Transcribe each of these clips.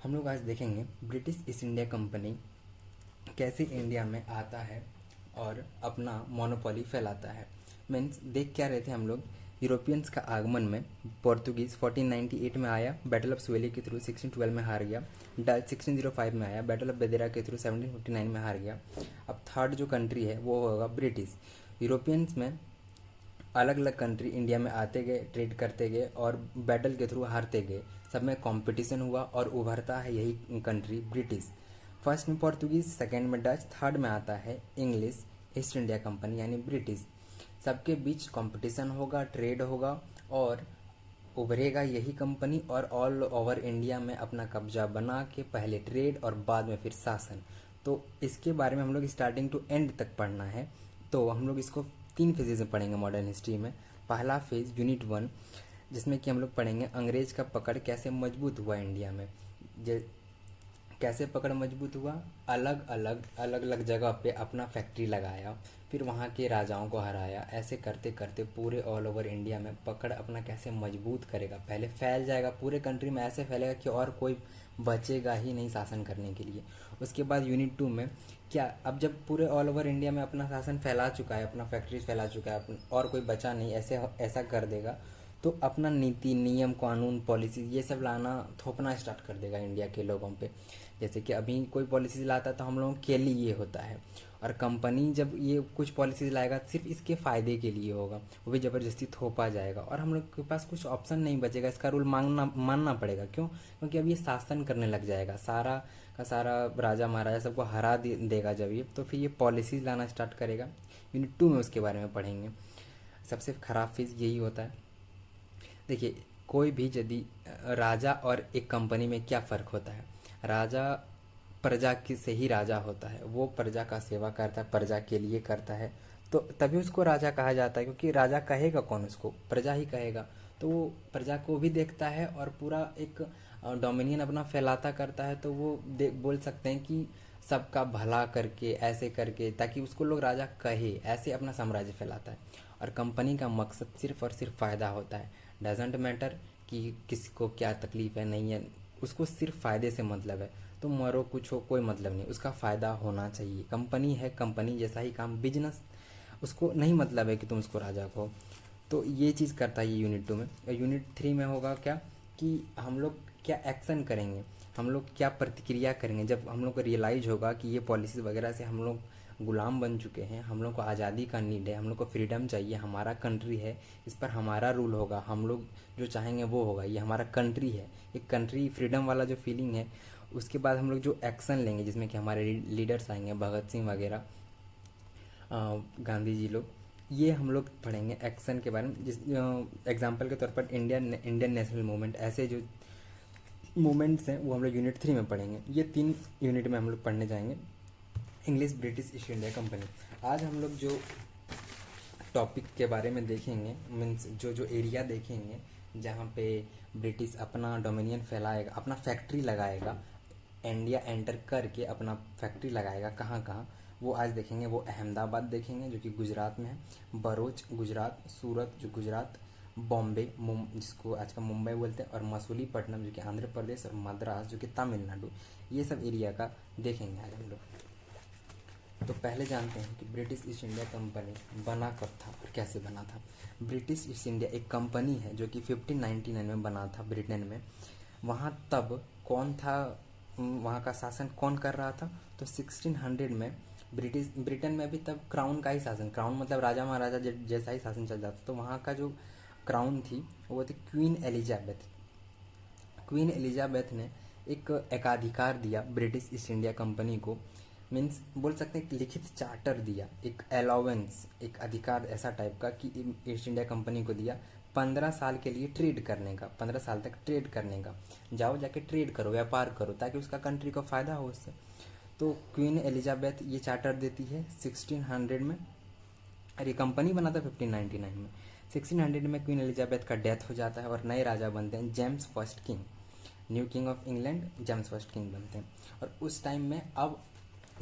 हम लोग आज देखेंगे ब्रिटिश ईस्ट इंडिया कंपनी कैसे इंडिया में आता है और अपना मोनोपोली फैलाता है। मीन्स देख क्या रहे थे हम लोग, यूरोपियंस का आगमन में पोर्तुगीज़ 1498 में आया, बैटल ऑफ सुवेली के थ्रू 1612 में हार गया। डच 1605 में आया, बैटल ऑफ बेदेरा के थ्रू 1759 में हार गया। अब थर्ड जो कंट्री है वो होगा ब्रिटिश। यूरोपियंस में अलग अलग कंट्री इंडिया में आते गए, ट्रेड करते गए और बैटल के थ्रू हारते गए। सब में कंपटीशन हुआ और उभरता है यही कंट्री ब्रिटिश। फर्स्ट में पोर्तुगीज़, सेकंड में डच, थर्ड में आता है इंग्लिश ईस्ट इंडिया कंपनी यानी ब्रिटिश। सबके बीच कंपटीशन होगा, ट्रेड होगा और उभरेगा यही कंपनी और ऑल ओवर इंडिया में अपना कब्जा बना के पहले ट्रेड और बाद में फिर शासन। तो इसके बारे में हम लोग स्टार्टिंग टू एंड तक पढ़ना है। तो हम लोग इसको 3 फेजेज में पढ़ेंगे मॉडर्न हिस्ट्री में। पहला फेज यूनिट 1, जिसमें कि हम लोग पढ़ेंगे अंग्रेज का पकड़ कैसे मजबूत हुआ इंडिया में। कैसे पकड़ मजबूत हुआ, अलग अलग जगह पे अपना फैक्ट्री लगाया, फिर वहाँ के राजाओं को हराया। ऐसे करते करते पूरे ऑल ओवर इंडिया में पकड़ अपना कैसे मजबूत करेगा, पहले फैल जाएगा पूरे कंट्री में, ऐसे फैलेगा कि और कोई बचेगा ही नहीं शासन करने के लिए। उसके बाद यूनिट 2 में क्या, अब जब पूरे ऑल ओवर इंडिया में अपना शासन फैला चुका है, अपना फैक्ट्रीज फैला चुका है और कोई बचा नहीं, ऐसे ऐसा कर देगा तो अपना नीति, नियम, कानून, पॉलिसी ये सब लाना, थोपना स्टार्ट कर देगा इंडिया के लोगों पे। जैसे कि अभी कोई पॉलिसीज लाता है तो हम लोगों के लिए ये होता है, और कंपनी जब ये कुछ पॉलिसीज लाएगा सिर्फ इसके फ़ायदे के लिए होगा, वो भी ज़बरदस्ती थोपा जाएगा और हम लोग के पास कुछ ऑप्शन नहीं बचेगा, इसका रूल मानना पड़ेगा। क्यों? क्योंकि अब ये शासन करने लग जाएगा, सारा का सारा राजा महाराजा सबको हरा देगा जब ये, तो फिर ये पॉलिसीज लाना स्टार्ट करेगा। यूनिट 2 में उसके बारे में पढ़ेंगे। सबसे ख़राब फेज़ यही होता है। देखिए, कोई भी यदि राजा और एक कंपनी में क्या फ़र्क होता है, राजा प्रजा की से ही राजा होता है, वो प्रजा का सेवा करता है, प्रजा के लिए करता है, तो तभी उसको राजा कहा जाता है। क्योंकि राजा कहेगा कौन, उसको प्रजा ही कहेगा, तो वो प्रजा को भी देखता है और पूरा एक डोमिनियन अपना फैलाता करता है। तो वो बोल सकते हैं कि सबका भला करके, ऐसे करके, ताकि उसको लोग राजा कहे, ऐसे अपना साम्राज्य फैलाता है। और कंपनी का मकसद सिर्फ और सिर्फ फ़ायदा होता है। डजेंट मैटर कि किसी को क्या तकलीफ़ है, नहीं है, उसको सिर्फ फ़ायदे से मतलब है। तो मरो कुछ हो, कोई मतलब नहीं, उसका फ़ायदा होना चाहिए। कंपनी है, कंपनी जैसा ही काम, बिजनेस, उसको नहीं मतलब है कि तुम उसको राजा कहो। तो ये चीज़ करता है ये यूनिट 2 में। यूनिट 3 में होगा क्या कि हम लोग क्या एक्शन करेंगे, हम लोग क्या प्रतिक्रिया करेंगे जब हम लोग को रियलाइज़ होगा कि ये पॉलिसीज़ वगैरह से हम लोग गुलाम बन चुके हैं, हम लोग को आज़ादी का नीड है, हम लोग को फ्रीडम चाहिए, हमारा कंट्री है, इस पर हमारा रूल होगा, हम लोग जो चाहेंगे वो होगा, ये हमारा कंट्री है, एक कंट्री फ्रीडम वाला जो फीलिंग है। उसके बाद हम लोग जो एक्शन लेंगे, जिसमें कि हमारे लीडर्स आएंगे, भगत सिंह वगैरह, गांधी जी लोग, ये हम लोग पढ़ेंगे एक्शन के बारे में। जिस एग्जांपल के तौर पर इंडियन नेशनल मूवमेंट, ऐसे जो मूवमेंट्स हैं वो हम लोग यूनिट 3 में पढ़ेंगे। ये 3 यूनिट में हम लोग पढ़ने जाएंगे। English British east India company. आज हम लोग जो टॉपिक के बारे में देखेंगे, मीन्स जो एरिया देखेंगे जहाँ पे ब्रिटिश अपना डोमिनियन फैलाएगा, अपना फैक्ट्री लगाएगा, इंडिया एंटर करके अपना फैक्ट्री लगाएगा कहाँ कहाँ, वो आज देखेंगे। वो अहमदाबाद देखेंगे जो कि गुजरात में है, बरोच गुजरात, सूरत जो गुजरात, बॉम्बे जिसको आजकल मुंबई बोलते हैं, और मसूलीपट्टनम जो कि आंध्र प्रदेश, और मद्रास जो कि तमिलनाडु, ये सब एरिया का देखेंगे आज हम लोग। तो पहले जानते हैं कि ब्रिटिश ईस्ट इंडिया कंपनी बना कब था और कैसे बना था। ब्रिटिश ईस्ट इंडिया एक कंपनी है जो कि 1599 में बना था ब्रिटेन में। वहाँ तब कौन था, वहाँ का शासन कौन कर रहा था, तो 1600 में ब्रिटेन में भी तब क्राउन का ही शासन, क्राउन मतलब राजा महाराजा जैसा ही शासन चल जाता। तो वहाँ का जो क्राउन थी वो थी क्वीन एलिजाबेथ। क्वीन एलिजाबेथ ने एक एकाधिकार दिया ब्रिटिश ईस्ट इंडिया कंपनी को, मीन्स बोल सकते हैं एक लिखित चार्टर दिया, एक अलाउंस, एक अधिकार ऐसा टाइप का कि ईस्ट इंडिया कंपनी को दिया 15 साल के लिए ट्रेड करने का, 15 साल तक ट्रेड करने का, जाओ जाके ट्रेड करो, व्यापार करो, ताकि उसका कंट्री को फ़ायदा हो उससे। तो क्वीन एलिजाबेथ ये चार्टर देती है 1600 में, और ये कंपनी बना था 1599 में। 1600 में क्वीन एलिजाबेथ का डेथ हो जाता है और नए राजा बनते हैं James first king, new king of England, James first king बनते हैं। और उस टाइम में अब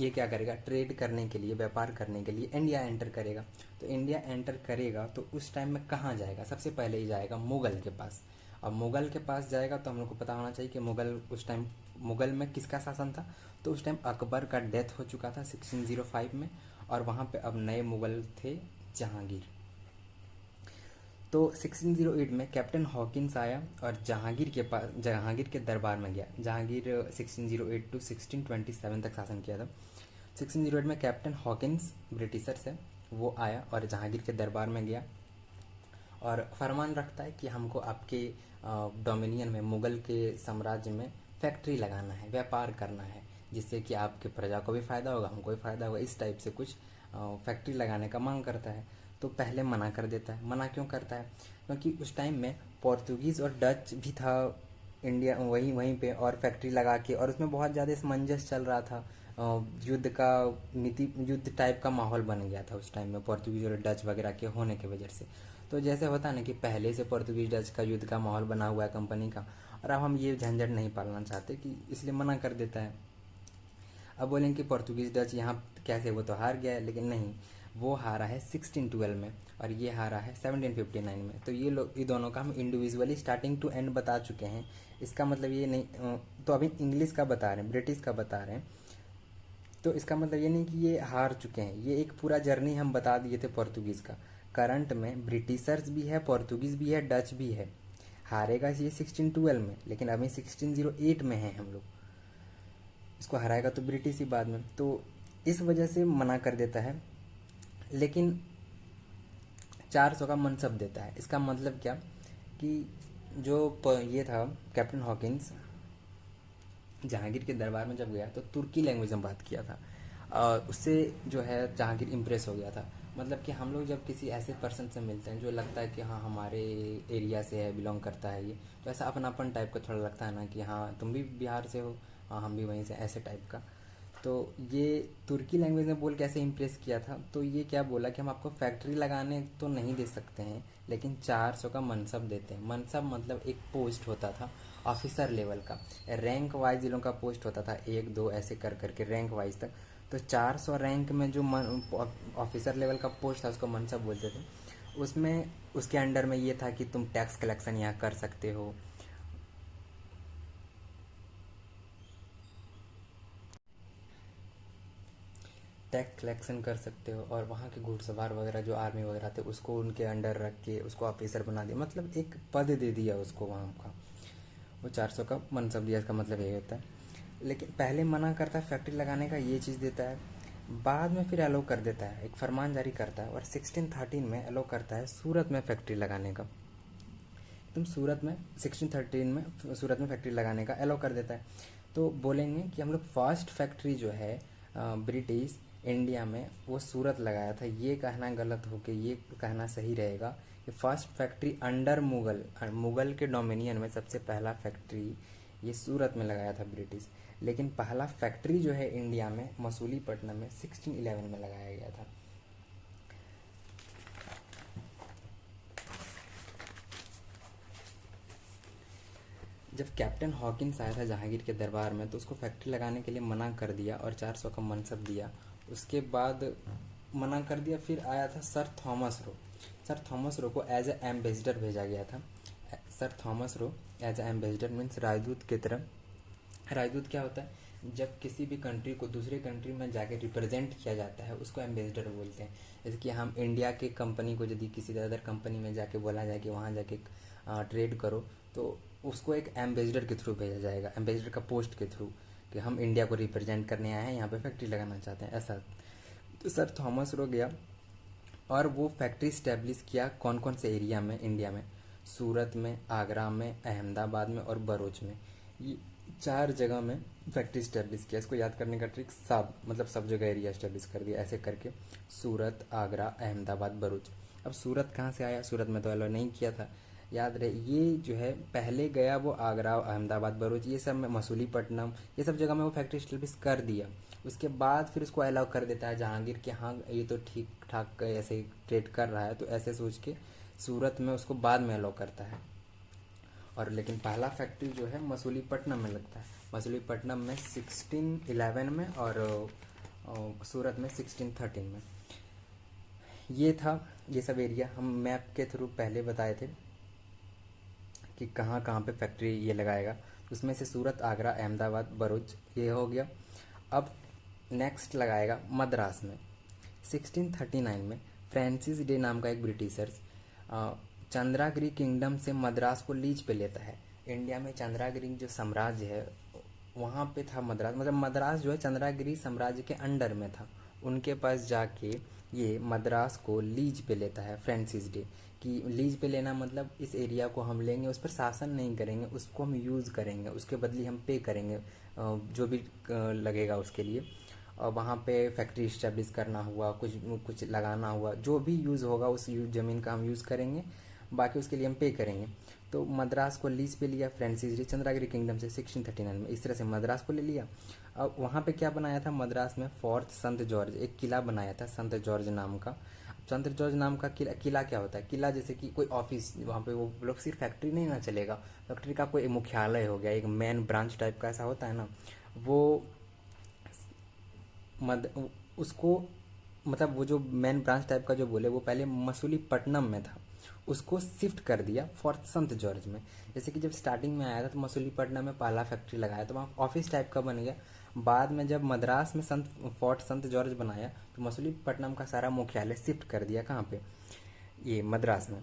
ये क्या करेगा, ट्रेड करने के लिए, व्यापार करने के लिए इंडिया एंटर करेगा। तो इंडिया एंटर करेगा तो उस टाइम में कहाँ जाएगा, सबसे पहले ही जाएगा मुगल के पास। अब मुग़ल के पास जाएगा तो हम लोग को पता होना चाहिए कि मुग़ल उस टाइम मुग़ल में किसका शासन था। तो उस टाइम अकबर का डेथ हो चुका था 1605 में, और वहाँ पे अब नए मुग़ल थे जहांगीर। तो 1608 में कैप्टन हॉकिंस आया और जहांगीर के दरबार में गया। जहांगीर 1608 टू 1627 तक शासन किया था। 1608 में कैप्टन हॉकिंस ब्रिटिशर से वो आया और जहांगीर के दरबार में गया और फरमान रखता है कि हमको आपके डोमिनियन में, मुग़ल के साम्राज्य में फैक्ट्री लगाना है, व्यापार करना है, जिससे कि आपके प्रजा को भी फ़ायदा होगा, हमको भी फ़ायदा होगा। इस टाइप से कुछ फैक्ट्री लगाने का मांग करता है। तो पहले मना कर देता है। मना क्यों करता है? क्योंकि उस टाइम में पोर्तुगीज़ और डच भी था इंडिया, वहीं पे, और फैक्ट्री लगा के, और उसमें बहुत ज़्यादा असमंजस चल रहा था। युद्ध टाइप का माहौल बन गया था उस टाइम में, पोर्तुगीज़ और डच वगैरह के होने की वजह से। तो जैसे होता है ना कि पहले से पोर्तुगीज़ डच का युद्ध का माहौल बना हुआ है कंपनी का, और अब हम ये झंझट नहीं पालना चाहते, कि इसलिए मना कर देता है। अब बोलेंगे कि पोर्तुगीज़ डच यहाँ कैसे, वो तो हार गया है, लेकिन नहीं, वो हारा है 1612 में और ये हारा है 1759 में। तो ये दोनों का हम इंडिविजुअली स्टार्टिंग टू एंड बता चुके हैं। इसका मतलब ये नहीं, तो अभी इंग्लिश का बता रहे हैं, ब्रिटिश का बता रहे हैं। तो इसका मतलब ये नहीं कि ये हार चुके हैं, ये एक पूरा जर्नी हम बता दिए थे पोर्तुगीज़ का। करंट में ब्रिटिशर्स भी है, पोर्तुगीज़ भी है, डच भी है। हारेगा ये 1612 में, लेकिन अभी 1608 में है हम लोग। इसको हराएगा तो ब्रिटिश ही बाद में। तो इस वजह से मना कर देता है, लेकिन 400 का मनसब देता है। इसका मतलब क्या कि ये था कैप्टन हॉकिंस, जहांगीर के दरबार में जब गया तो तुर्की लैंग्वेज में बात किया था, और उससे जो है जहांगीर इम्प्रेस हो गया था। मतलब कि हम लोग जब किसी ऐसे पर्सन से मिलते हैं जो लगता है कि हाँ हमारे एरिया से है, बिलोंग करता है ये, तो ऐसा अपनापन टाइप का थोड़ा लगता है ना, कि हाँ तुम भी बिहार से हो, हाँ हम भी वहीं से, ऐसे टाइप का। तो ये तुर्की लैंग्वेज में बोल के ऐसे इम्प्रेस किया था। तो ये क्या बोला कि हम आपको फैक्ट्री लगाने तो नहीं दे सकते हैं, लेकिन 400 का मनसब देते हैं। मनसब मतलब एक पोस्ट होता था ऑफिसर लेवल का, रैंक वाइज जिलों का पोस्ट होता था, 1 2 ऐसे कर करके रैंक वाइज तक। तो 400 रैंक में जो ऑफिसर लेवल का पोस्ट था उसको मनसब बोलते थे। उसमें उसके अंडर में ये था कि तुम टैक्स कलेक्शन यहाँ कर सकते हो, टैक्स कलेक्शन कर सकते हो, और वहाँ के घुड़सवार वगैरह जो आर्मी वगैरह थे उसको उनके अंडर रख के उसको ऑफिसर बना दिया, मतलब एक पद दे दिया उसको वहाँ का। वो 400 का मनसब दिया, इसका मतलब यही होता है। लेकिन पहले मना करता है फैक्ट्री लगाने का, ये चीज़ देता है, बाद में फिर अलो कर देता है, एक फरमान जारी करता है, और 1613 में अलो करता है सूरत में फैक्ट्री लगाने का। तुम सूरत में 1613 में सूरत में फैक्ट्री लगाने का अलो कर देता है। तो बोलेंगे कि हम लोग फर्स्ट फैक्ट्री जो है ब्रिटिश इंडिया में वो सूरत लगाया था, ये कहना गलत हो के ये कहना सही रहेगा कि फर्स्ट फैक्ट्री अंडर मुग़ल के डोमिनियन में सबसे पहला फैक्ट्री ये सूरत में लगाया था ब्रिटिश। लेकिन पहला फैक्ट्री जो है इंडिया में मसूलीपट्टनम में 1611 में लगाया गया था। जब कैप्टन हॉकिंस आया था जहांगीर के दरबार में तो उसको फैक्ट्री लगाने के लिए मना कर दिया और 400 का मनसब दिया। उसके बाद मना कर दिया, फिर आया था sir Thomas Roe. Sir Thomas Roe को एज ए एम्बेसडर भेजा गया था। Sir Thomas Roe as a ambassador means राजदूत की तरह। राजदूत क्या होता है? जब किसी भी कंट्री को दूसरे कंट्री में जाके रिप्रेजेंट किया जाता है उसको एम्बेसडर बोलते हैं। जैसे कि हम इंडिया के कंपनी को यदि किसी अदर कंपनी में जाके बोला जाए कि वहाँ जाके ट्रेड करो, तो उसको एक एम्बेसडर के थ्रू भेजा जाएगा, एम्बेसडर का पोस्ट के थ्रू, कि हम इंडिया को रिप्रेजेंट करने आए हैं, यहाँ पे फैक्ट्री लगाना चाहते हैं, ऐसा। तो सर थॉमस रो गया और वो फैक्ट्री इस्टेब्लिश किया कौन कौन से एरिया में इंडिया में? सूरत में, आगरा में, अहमदाबाद में और बरोच में। ये 4 जगह में फैक्ट्री इस्टेब्लिश किया। इसको याद करने का ट्रिक, सब जगह एरिया इस्टेब्लिश कर दिया ऐसे करके, सूरत, आगरा, अहमदाबाद, बरूच। अब सूरत कहाँ से आया? सूरत में तो अलाउ नहीं किया था, याद रहे। ये जो है पहले गया वो आगरा, अहमदाबाद, बरूच, ये सब में, मसूलीपट्टनम, ये सब जगह में वो फैक्ट्री इस्टेब्लिश कर दिया। उसके बाद फिर उसको अलाउ कर देता है जहांगीर कि हाँ ये तो ठीक ठाक ऐसे ट्रेड कर रहा है, तो ऐसे सोच के सूरत में उसको बाद में अलाउ करता है। और लेकिन पहला फैक्ट्री जो है मसूलीपट्टनम में लगता है। मसूलीपट्टनम में 1611 में, और सूरत में 1613 में। ये था, ये सब एरिया हम मैप के थ्रू पहले बताए थे। कि कहाँ कहाँ पे फैक्ट्री ये लगाएगा। उसमें से सूरत, आगरा, अहमदाबाद, भरूच ये हो गया। अब नेक्स्ट लगाएगा मद्रास में। 1639 में फ्रांसिस डे नाम का एक ब्रिटिशर्स चंद्रागिरी किंगडम से मद्रास को लीज पे लेता है। इंडिया में चंद्रागिरी जो साम्राज्य है वहाँ पे था मद्रास, मतलब मद्रास जो है चंद्रागिरी साम्राज्य के अंडर में था। उनके पास जाके ये मद्रास को लीज पे लेता है फ्रांसिस डे। कि लीज पे लेना मतलब इस एरिया को हम लेंगे, उस पर शासन नहीं करेंगे, उसको हम यूज़ करेंगे, उसके बदले हम पे करेंगे जो भी लगेगा उसके लिए। और वहाँ पे फैक्ट्री इस्टेब्लिश करना हुआ, कुछ कुछ लगाना हुआ, जो भी यूज़ होगा उस ज़मीन का हम यूज़ करेंगे, बाकी उसके लिए हम पे करेंगे। तो मद्रास को लीज पे लिया फ्रांसिस डे चंद्रागिरी किंगडम से 1639 में। इस तरह से मद्रास को ले लिया। अब वहाँ पे क्या बनाया था मद्रास में, फोर्ट संत जॉर्ज, एक किला बनाया था संत जॉर्ज नाम का। संत जॉर्ज नाम का किला क्या होता है? किला जैसे कि कोई ऑफिस, वहाँ पे वो लोग सिर्फ फैक्ट्री नहीं ना चलेगा, फैक्ट्री का कोई मुख्यालय हो गया, एक मेन ब्रांच टाइप का ऐसा होता है ना, वो मद उसको मतलब वो जो मेन ब्रांच टाइप का जो बोले वो पहले मसूलीपट्टनम में था, उसको शिफ्ट कर दिया फोर्ट संत जॉर्ज में। जैसे कि जब स्टार्टिंग में आया था तो मसूलीपट्टनम में पहला फैक्ट्री लगाया तो वहाँ ऑफिस टाइप का बन गया। बाद में जब मद्रास में फोर्ट संत जॉर्ज बनाया तो मसूलीपट्टनम का सारा मुख्यालय शिफ्ट कर दिया कहाँ पे, ये मद्रास में।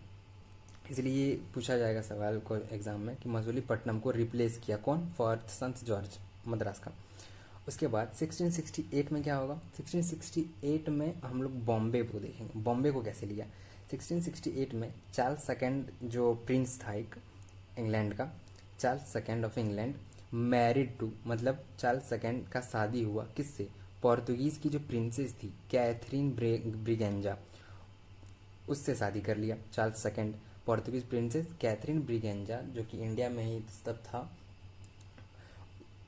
इसलिए ये पूछा जाएगा सवाल को एग्जाम में कि मसूलीपट्टनम को रिप्लेस किया कौन, फोर्ट संत जॉर्ज मद्रास का। उसके बाद 1668 में क्या होगा, 1668 में हम लोग बॉम्बे को देखेंगे। बॉम्बे को कैसे लिया? 1668 में चार्ल्स सेकेंड जो प्रिंस था एक इंग्लैंड का, Charles second of England married to, मतलब चार्ल्स सेकेंड का शादी हुआ किससे, पोर्तुगीज़ की जो प्रिंसेस थी कैथरीन ब्रिगेंजा, उससे शादी कर लिया Charles second. Portuguese princess Catherine Braganza जो कि इंडिया में ही तब था,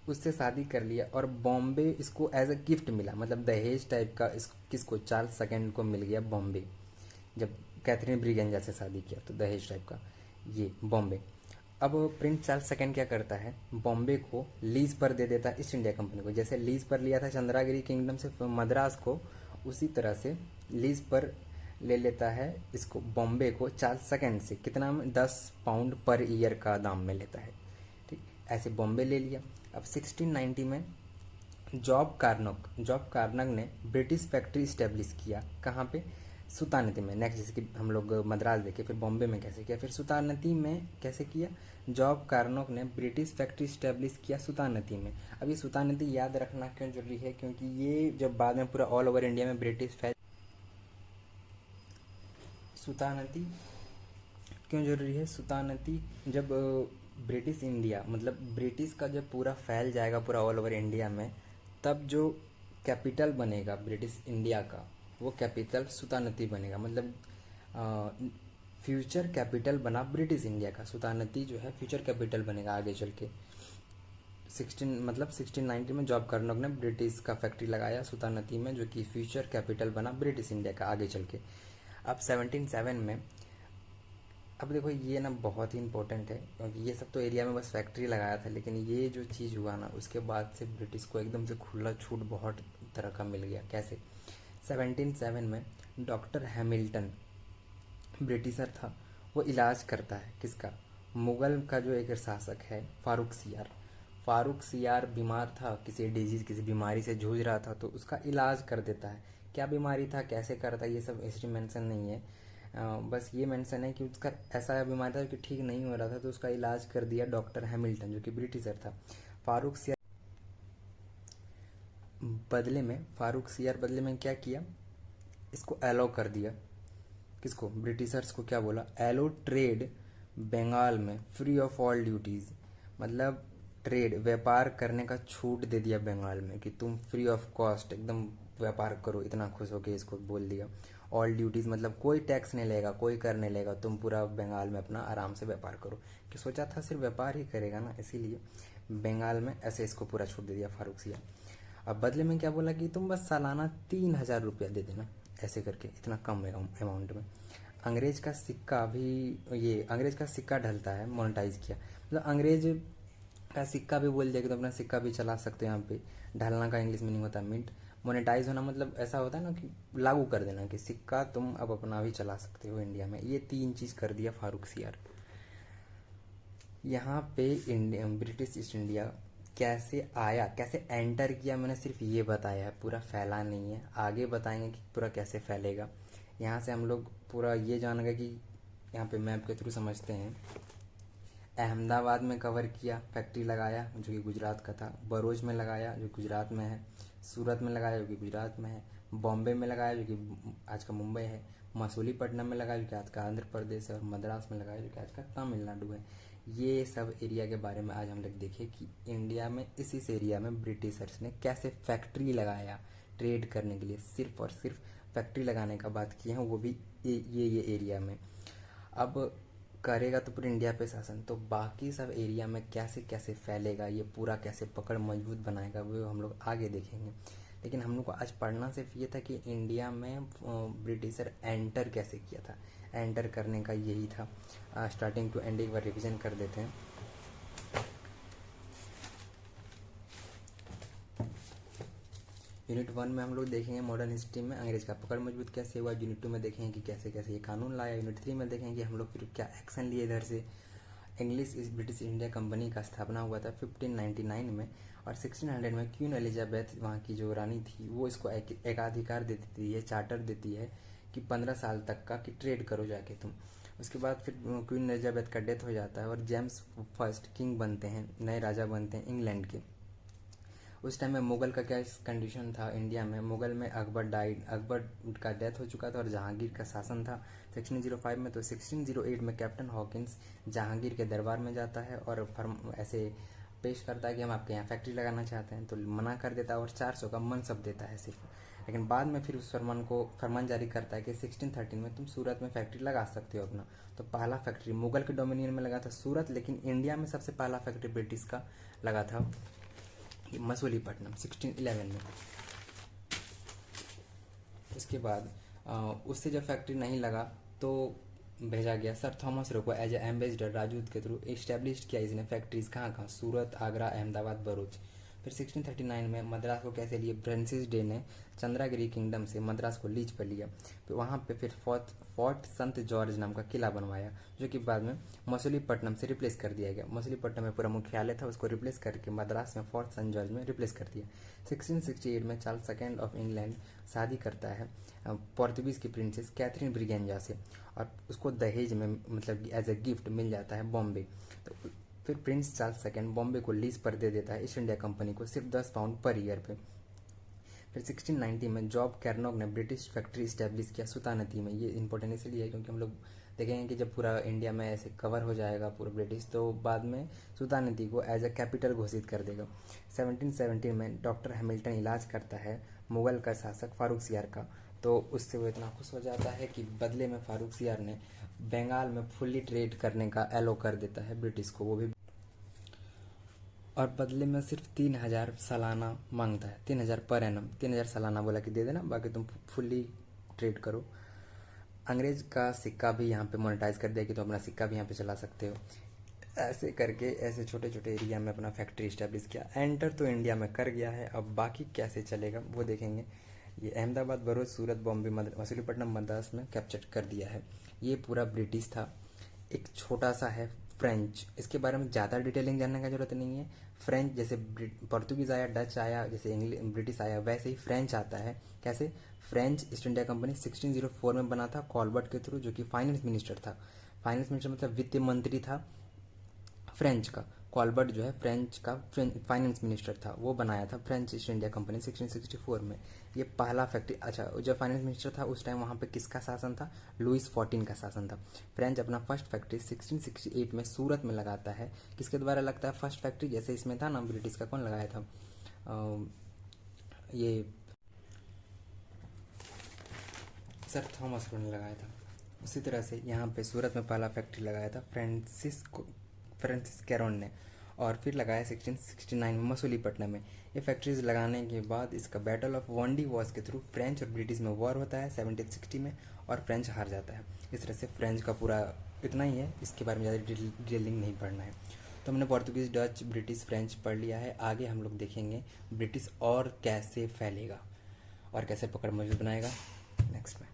उससे शादी कर लिया। और बॉम्बे इसको एज अ गिफ्ट मिला, मतलब दहेज टाइप का इस किसको, चार्ल्स सेकेंड को मिल गया बॉम्बे। जब कैथरीन ब्रिगेंजा से शादी किया तो दहेज टाइप का ये बॉम्बे। अब प्रिंस चार्ल्स सेकेंड क्या करता है, बॉम्बे को लीज पर दे देता है ईस्ट इंडिया कंपनी को। जैसे लीज पर लिया था चंद्रागिरी किंगडम से मद्रास को, उसी तरह से लीज पर ले लेता है इसको बॉम्बे को चार्ल्स सेकेंड से। कितना में? 10 पाउंड पर ईयर का दाम में लेता है। ठीक, ऐसे बॉम्बे ले लिया। अब 1690 में जॉब कार्नक ने ब्रिटिश फैक्ट्री इस्टेब्लिश किया कहाँ पे, सुल्तानती में। नेक्स्ट जैसे कि हम लोग मद्रास देखे, फिर बॉम्बे में कैसे किया, फिर सुल्तानती में कैसे किया, जॉब कार्नोक ने ब्रिटिश फैक्ट्री इस्टेब्लिश किया सुल्तानती में। अब ये सुल्तानती याद रखना क्यों जरूरी है, क्योंकि ये जब बाद में पूरा ऑल ओवर इंडिया में ब्रिटिश सुल्तानती क्यों जरूरी है, सुल्तानती जब ब्रिटिश इंडिया मतलब ब्रिटिश का जब पूरा फैल जाएगा पूरा ऑल ओवर इंडिया में, तब जो कैपिटल बनेगा ब्रिटिश इंडिया का वो कैपिटल सुल्तानती बनेगा। मतलब फ्यूचर कैपिटल बना ब्रिटिश इंडिया का, सुल्तानती जो है फ्यूचर कैपिटल बनेगा आगे चल के। 1690 में जॉब कार्नोक ने ब्रिटिश का फैक्ट्री लगाया सुल्तानती में, जो कि फ्यूचर कैपिटल बना ब्रिटिश इंडिया का आगे चल के। अब 1707 में, अब देखो ये ना बहुत ही इंपॉर्टेंट है क्योंकि ये सब तो एरिया में बस फैक्ट्री लगाया था, लेकिन ये जो चीज़ हुआ ना उसके बाद से ब्रिटिश को एकदम से खुला छूट बहुत तरह का मिल गया। कैसे? 1707 में डॉक्टर हैमिल्टन ब्रिटिशर था, वो इलाज करता है किसका, मुग़ल का जो एक शासक है फारूक सियार। फारूक सियार बीमार था, किसी डिजीज़ किसी बीमारी से जूझ रहा था, तो उसका इलाज कर देता है। क्या बीमारी था, कैसे करता है, ये सब हिस्ट्री मेंशन नहीं है। बस ये मेंशन है कि उसका ऐसा बीमारी था कि ठीक नहीं हो रहा था, तो उसका इलाज कर दिया डॉक्टर हैमिल्टन जो कि ब्रिटिशर था। फारूक सियार फारूक सियार बदले में क्या किया, इसको अलाउ कर दिया। किसको? ब्रिटिशर्स को क्या बोला, एलो ट्रेड बंगाल में फ्री ऑफ ऑल ड्यूटीज़, मतलब ट्रेड व्यापार करने का छूट दे दिया बंगाल में कि तुम फ्री ऑफ कॉस्ट एकदम व्यापार करो। इतना खुश होकर इसको बोल दिया। ऑल ड्यूटीज़ मतलब कोई टैक्स नहीं लेगा, कोई कर नहीं लेगा, तुम पूरा बंगाल में अपना आराम से व्यापार करो। कि सोचा था सिर्फ व्यापार ही करेगा ना, इसीलिए बंगाल में ऐसे इसको पूरा छूट दे दिया फारूक सियार। अब बदले में क्या बोला कि तुम बस सालाना 3000 रुपया दे देना, ऐसे करके इतना कम अमाउंट में। अंग्रेज का सिक्का भी, ये अंग्रेज का सिक्का ढलता है, मोनेटाइज किया, मतलब अंग्रेज का सिक्का भी बोल दिया कि तुम अपना सिक्का भी चला सकते हो यहाँ पे। ढलना का इंग्लिश मीनिंग होता है मिंट। मोनेटाइज होना मतलब ऐसा होता है ना कि लागू कर देना कि सिक्का तुम अब अपना भी चला सकते हो इंडिया में। ये 3 चीज़ कर दिया फारूक सियार। यहाँ पे इंडिया ब्रिटिश ईस्ट इंडिया कैसे आया, कैसे एंटर किया, मैंने सिर्फ ये बताया है, पूरा फैला नहीं है। आगे बताएंगे कि पूरा कैसे फैलेगा। यहाँ से हम लोग पूरा ये जान गए कि यहाँ पे मैप के थ्रू समझते हैं। अहमदाबाद में कवर किया, फैक्ट्री लगाया जो कि गुजरात का था। बरोज में लगाया जो गुजरात में है। सूरत में लगाया जो कि गुजरात में है। बॉम्बे में लगाया जो कि आज का मुंबई है। मसूलीपट्टनम में लगाया जो कि आज का आंध्र प्रदेश है। और मद्रास में लगाया जो कि आज का तमिलनाडु है। ये सब एरिया के बारे में आज हम लोग देखें कि इंडिया में इस एरिया में ब्रिटिशर्स ने कैसे फैक्ट्री लगाया ट्रेड करने के लिए। सिर्फ और सिर्फ फैक्ट्री लगाने का बात की है, वो भी ये एरिया में। अब करेगा तो पूरे इंडिया पे शासन, तो बाकी सब एरिया में कैसे कैसे फैलेगा, ये पूरा कैसे पकड़ मजबूत बनाएगा, वो हम लोग आगे देखेंगे। लेकिन हम लोग को आज पढ़ना सिर्फ ये था कि इंडिया में ब्रिटिशर एंटर कैसे किया था। एंटर करने का यही था। स्टार्टिंग टू एंड एक बार रिविजन कर देते हैं। यूनिट 1 में हम लोग देखेंगे मॉडर्न हिस्ट्री में अंग्रेज का पकड़ मजबूत कैसे हुआ। यूनिट 2 में देखेंगे कि कैसे कैसे ये कानून लाया। यूनिट 3 में देखेंगे कि हम लोग फिर क्या एक्शन लिए इधर से। इंग्लिश ब्रिटिश इंडिया कंपनी का स्थापना हुआ था 1599 में। और 1600 में क्वीन एलिजाबेथ वहाँ की जो रानी थी वो इसको एकाधिकार दे देती है, चार्टर देती है कि 15 साल तक का कि ट्रेड करो जाके तुम। उसके बाद फिर क्वीन एलिजाबेथ का डेथ हो जाता है और जेम्स फर्स्ट किंग बनते हैं, नए राजा बनते हैं इंग्लैंड के। उस टाइम में मुगल का क्या कंडीशन था इंडिया में। मुगल में अकबर डाइड, अकबर का डेथ हो चुका था और जहांगीर का शासन था 1605 में। तो 1608 में कैप्टन हॉकिंस जहांगीर के दरबार में जाता है और ऐसे पेश करता है कि हम आपके यहाँ फैक्ट्री लगाना चाहते हैं। तो मना कर देता है और 400 का मनसब देता है सिर्फ। लेकिन बाद में फिर उस फरमान जारी करता है कि 1613 में तुम सूरत में फैक्ट्री लगा सकते हो अपना। तो पहला फैक्ट्री मुगल के डोमिनियन में लगा था सूरत, लेकिन इंडिया में सबसे पहला फैक्ट्री ब्रिटिश का लगा था मसूलीपट्टनम 1611 में। उसके बाद उससे जब फैक्ट्री नहीं लगा तो भेजा गया सर थॉमस रो को एज ए एम्बेसडर राजदूत के थ्रू। इस्टेब्लिश किया इसने फैक्ट्रीज कहाँ कहाँ, सूरत, आगरा, अहमदाबाद, भरूच। फिर 1639 में मद्रास को कैसे लिए, फ्रांसिस डे ने चंद्रागिरी किंगडम से मद्रास को लीज पर लिया। फिर वहाँ पे फिर फोर्ट संत जॉर्ज नाम का किला बनवाया जो कि बाद में मसूलीपट्टनम से रिप्लेस कर दिया गया। मसूलीपट्टनम में पूरा मुख्यालय था, उसको रिप्लेस करके मद्रास में फोर्ट संत जॉर्ज में रिप्लेस कर दिया। 1668 में चार्ल्स सेकेंड ऑफ इंग्लैंड शादी करता है पोर्तुगीज़ की प्रिंसेस कैथरीन ब्रिगेंजा से और उसको दहेज में मतलब एज ए गिफ्ट मिल जाता है बॉम्बे। तो फिर प्रिंस चार्ल्स सेकेंड बॉम्बे को लीज पर दे देता है ईस्ट इंडिया कंपनी को सिर्फ 10 पाउंड पर ईयर पे। फिर 1690 में जॉब कैरनॉग ने ब्रिटिश फैक्ट्री इस्टेब्लिश किया सुल्तानती में। ये इंपॉर्टेंट इसलिए है क्योंकि हम लोग देखेंगे कि जब पूरा इंडिया में ऐसे कवर हो जाएगा पूरा ब्रिटिश, तो बाद में सुल्तानती को एज ए कैपिटल घोषित कर देगा। 1717 में डॉक्टर हैमिल्टन इलाज करता है मुगल का शासक फारूक सियार का। तो उससे वो इतना खुश हो जाता है कि बदले में फारूक सियार ने बंगाल में फुल्ली ट्रेड करने का एलो कर देता है ब्रिटिश को, वो भी। और बदले में सिर्फ 3000 सालाना मांगता है, 3000 पर एनम, 3000 सालाना बोला कि दे देना, बाकी तुम फुल्ली ट्रेड करो। अंग्रेज का सिक्का भी यहाँ पे मोनेटाइज कर दिया कि तुम अपना सिक्का भी यहाँ पे चला सकते हो। ऐसे करके ऐसे छोटे छोटे एरिया में अपना फैक्ट्री इस्टेब्लिश किया। एंटर तो इंडिया में कर गया है, अब बाकी कैसे चलेगा वो देखेंगे। ये अहमदाबाद, भरूच, सूरत, बॉम्बे, मसूलीपट्टनम, मद्रास में कैप्चर कर दिया है। ये पूरा ब्रिटिश था। एक छोटा सा है फ्रेंच, इसके बारे में ज़्यादा डिटेलिंग जानने का जरूरत नहीं है। फ्रेंच जैसे पोर्तुगीज़ आया, डच आया, जैसे ब्रिटिश आया, वैसे ही फ्रेंच आता है। कैसे? फ्रेंच ईस्ट इंडिया कंपनी 1604 में बना था कॉलबर्ट के थ्रू, जो कि फाइनेंस मिनिस्टर था। फाइनेंस मिनिस्टर मतलब वित्त मंत्री था फ्रेंच का। कॉलबर्ट जो है फ्रेंच का फाइनेंस मिनिस्टर था, वो बनाया था फ्रेंच ईस्ट इंडिया कंपनी 1664 में। ये पहला फैक्ट्री। अच्छा, जब फाइनेंस मिनिस्टर था उस टाइम वहाँ पे किसका शासन था? लुइस 14 का शासन था। फ्रेंच अपना फर्स्ट फैक्ट्री 1668 में सूरत में लगाता है। किसके द्वारा लगता है फर्स्ट फैक्ट्री? जैसे इसमें था ना ब्रिटिश का, कौन लगाया था? ये सर थॉमस रो ने लगाया था। उसी तरह से यहाँ पे सूरत में पहला फैक्ट्री लगाया था फ्रांसिस कैरोन ने, और फिर लगाया 1669 में मसूलीपट्टनम में। ये फैक्ट्रीज लगाने के बाद इसका बैटल ऑफ वॉन्डी वॉर्स के थ्रू फ्रेंच और ब्रिटिश में वॉर होता है 1760 में, और फ्रेंच हार जाता है। इस तरह से फ्रेंच का पूरा इतना ही है, इसके बारे में ज़्यादा डिटेलिंग नहीं पढ़ना है। तो हमने पोर्तुगीज़, डच, ब्रिटिश, फ्रेंच पढ़ लिया है। आगे हम लोग देखेंगे ब्रिटिश और कैसे फैलेगा और कैसे पकड़ मजबूत बनाएगा नेक्स्ट में।